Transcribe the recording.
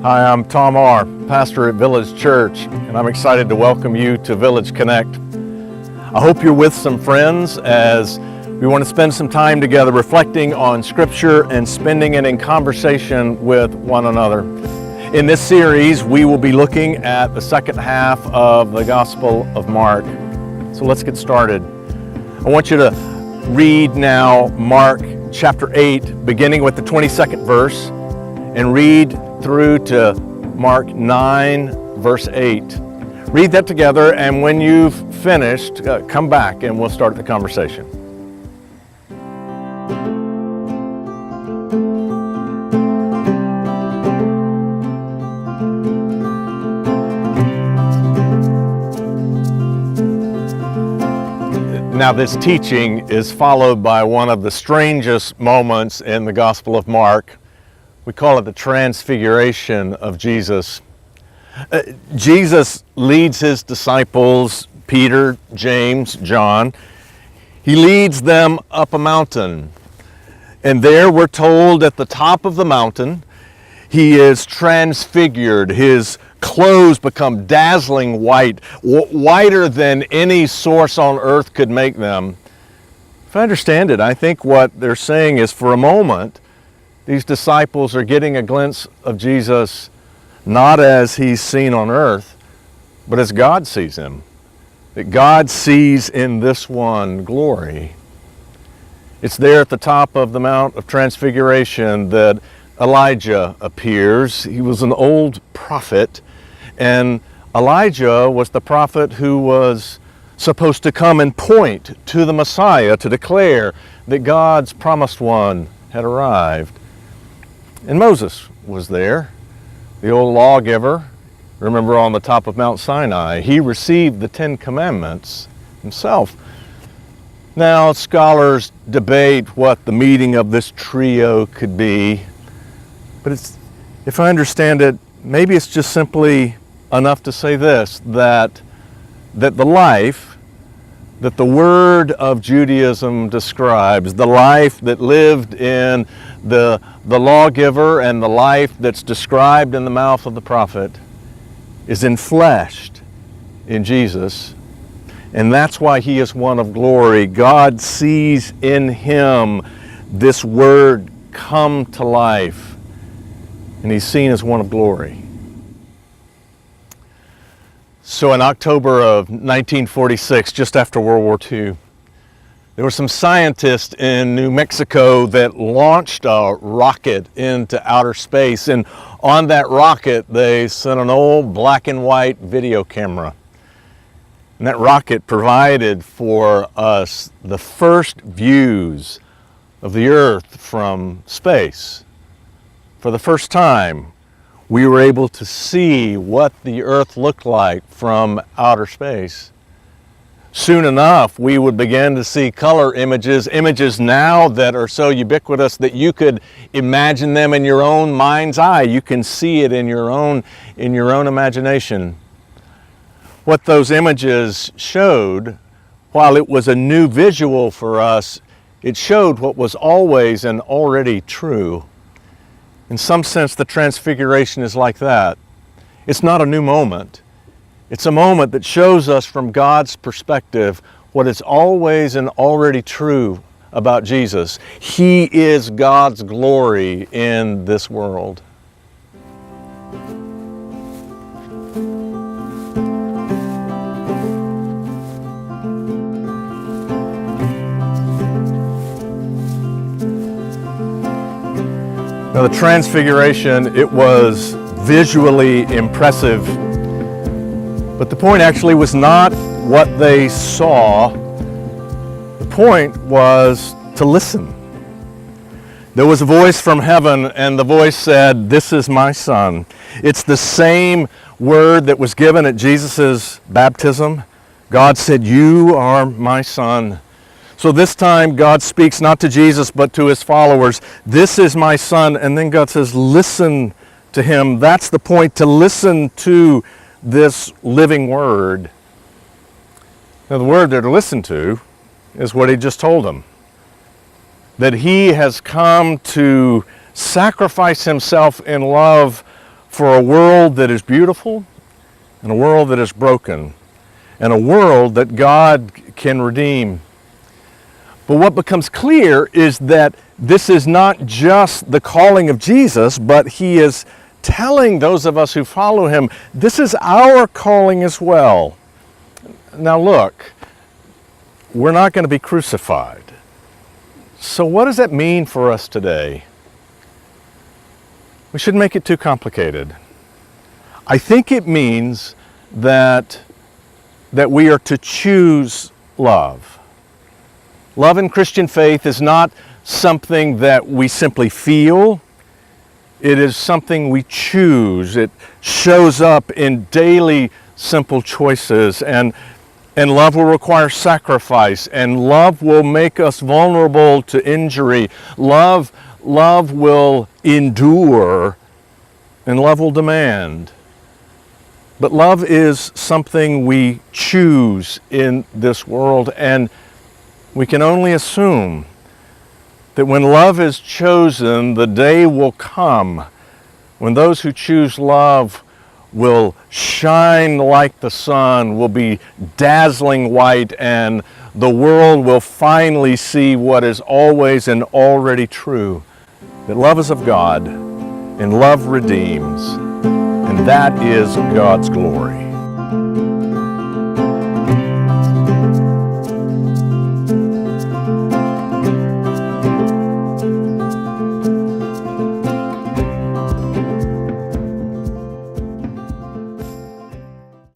Hi, I'm Tom R., pastor at Village Church, and I'm excited to welcome you to Village Connect. I hope you're with some friends as we want to spend some time together reflecting on Scripture and spending it in conversation with one another. In this series, we will be looking at the second half of the Gospel of Mark. So let's get started. I want you to read now Mark chapter 8, beginning with the 22nd verse, and read through to Mark 9, verse 8. Read that together, and when you've finished, come back and we'll start the conversation. Now, this teaching is followed by one of the strangest moments in the Gospel of Mark. We call it the Transfiguration of Jesus. Jesus leads his disciples, Peter, James, John. He leads them up a mountain. And there we're told at the top of the mountain, he is transfigured. His clothes become dazzling white, whiter than any source on earth could make them. If I understand it, I think what they're saying is for a moment, these disciples are getting a glimpse of Jesus not as he's seen on earth, but as God sees him. That God sees in this one glory. It's there at the top of the Mount of Transfiguration that Elijah appears. He was an old prophet, and Elijah was the prophet who was supposed to come and point to the Messiah to declare that God's promised one had arrived. And Moses was there, the old lawgiver. Remember, on the top of Mount Sinai, he received the Ten Commandments himself. Now, scholars debate what the meaning of this trio could be, but if I understand it, maybe it's just simply enough to say this, that the life that the word of Judaism describes, the life that lived in the lawgiver and the life that's described in the mouth of the prophet, is enfleshed in Jesus. And that's why he is one of glory. God sees in him this word come to life, and he's seen as one of glory. So in October of 1946, just after World War II, there were some scientists in New Mexico that launched a rocket into outer space. And on that rocket, they sent an old black and white video camera. And that rocket provided for us the first views of the Earth from space. For the first time, we were able to see what the Earth looked like from outer space. Soon enough, we would begin to see color images now that are so ubiquitous that you could imagine them in your own mind's eye. You can see it in your own imagination. What those images showed, while it was a new visual for us, it showed what was always and already true. In some sense, the Transfiguration is like that. It's not a new moment. It's a moment that shows us from God's perspective what is always and already true about Jesus. He is God's glory in this world. Now, the Transfiguration, it was visually impressive, but the point actually was not what they saw. The point was to listen. There was a voice from heaven, and the voice said, "This is my Son." It's the same word that was given at Jesus' baptism. God said, "You are my Son." So this time God speaks not to Jesus but to his followers. "This is my Son," and then God says, "Listen to him." That's the point, to listen to this living word. Now the word they're to listen to is what he just told them. That he has come to sacrifice himself in love for a world that is beautiful and a world that is broken and a world that God can redeem. But what becomes clear is that this is not just the calling of Jesus, but he is telling those of us who follow him, this is our calling as well. Now look, we're not going to be crucified. So what does that mean for us today? We shouldn't make it too complicated. I think it means that we are to choose love. Love in Christian faith is not something that we simply feel. It is something we choose. It shows up in daily simple choices, and love will require sacrifice, and love will make us vulnerable to injury. Love will endure, and love will demand. But love is something we choose in this world, and we can only assume that when love is chosen, the day will come when those who choose love will shine like the sun, will be dazzling white, and the world will finally see what is always and already true, that love is of God and love redeems, and that is God's glory.